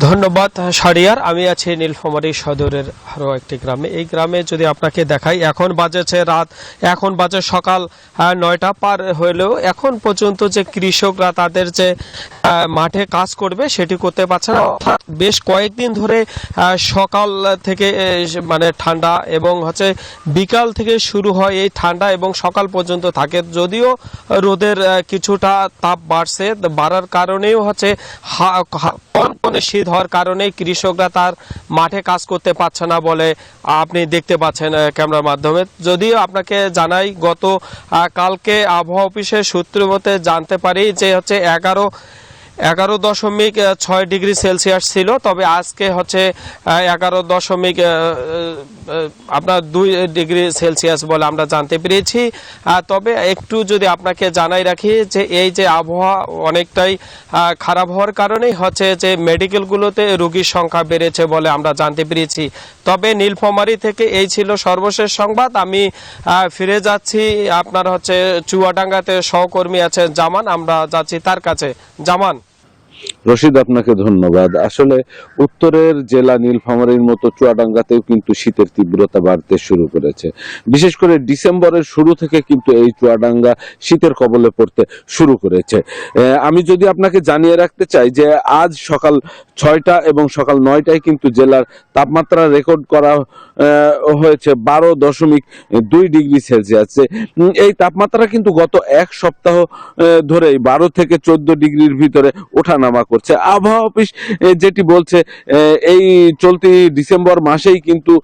ধন্যবাদ শারিয়ার। আমি আছি নীলফামারী সদরের আরও একটি গ্রামে। এই গ্রামে যদি আপনাকে দেখাই, এখন বাজে সকাল 9টা পার হলেও এখন পর্যন্ত যে কৃষকরা তাদের যে মাঠে কাজ করবে সেটি করতে পারছে না। বেশ কয়েকদিন ধরে সকাল থেকে মানে ঠান্ডা এবং বিকাল থেকে শুরু হয় এই ঠান্ডা এবং সকাল পর্যন্ত থাকে। যদিও রোদের কিছুটা তাপ বাড়ার কারণেও শীত হওয়ার কারণে কৃষকরা তার মাঠে কাজ করতে পারছে না বলে আপনি দেখতে পাচ্ছেন ক্যামেরার মাধ্যমে। যদিও আপনাকে জানাই, কালকে আবহাওয়া অফিসের সূত্র মতে জানতে পারি যে 11.6 ডিগ্রি সেলসিয়াস ছিল, তবে আজকে 11.2 ডিগ্রি সেলসিয়াস বলে আমরা জানতে পেরেছি। তবে একটু যদি আপনাকে জানাই রাখি যে এই যে আবহাওয়া অনেকটাই খারাপ হওয়ার কারণেই যে মেডিকেলগুলোতে রোগীর সংখ্যা বেড়েছে বলে আমরা জানতে পেরেছি। তবে নীলফামারী থেকে এই ছিল সর্বশেষ সংবাদ। আমি ফিরে যাচ্ছি আপনার চুয়াডাঙ্গাতে সহকর্মী আছেন জামান, আমরা যাচ্ছি তার কাছে। জামান। রশিদ, আপনাকে ধন্যবাদ। আসলে উত্তরের জেলা নীলফামারীর মতো চুয়াডাঙ্গাতেও কিন্তু শীতের তীব্রতা বাড়তে শুরু করেছে। বিশেষ করে ডিসেম্বরের শুরু থেকে কিন্তু এই চুয়াডাঙ্গা শীতের কবলে পড়তে শুরু করেছে। আমি যদি আপনাকে জানিয়ে রাখতে চাই যে আজ সকাল 6টা এবং সকাল 9টায় কিন্তু জেলার তাপমাত্রা রেকর্ড করা হয়েছে 12.2 ডিগ্রি সেলসিয়াস। এই তাপমাত্রা কিন্তু গত এক সপ্তাহ ধরেই 12 থেকে 14 ডিগ্রির ভিতরে ওঠানামা করছে। আবহাওয়া অফিস যেটি বলছে, এই চলতি ডিসেম্বর মাসেই কিন্তু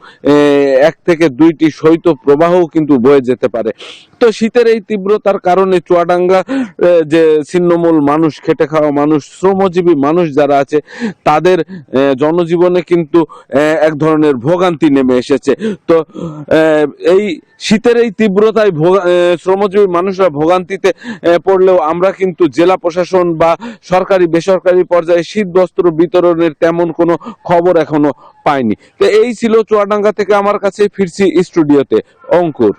1 থেকে 2টি শৈত্য প্রবাহ কিন্তু বয়ে যেতে পারে। তো শীতের এই তীব্রতার কারণে চুয়াডাঙ্গা যে ছিন্নমূল মানুষ, খেটে খাওয়া মানুষ, শ্রমজীবী মানুষ যারা আছে, তাদের জনজীবনে কিন্তু এক ধরনের ভোগান্তি নেমে এসেছে। তো এই শীতের এই তীব্রতায় শ্রমজীবী মানুষরা ভোগান্তিতে পড়লেও আমরা কিন্তু জেলা প্রশাসন বা সরকারি বেসরকারি পর্যায়ে শীত বস্ত্র বিতরণের তেমন কোনো খবর এখনো পাইনি। তো এই ছিল চুয়াডাঙ্গা থেকে আমার কাছে। ফিরছি স্টুডিওতে। অঙ্কুর।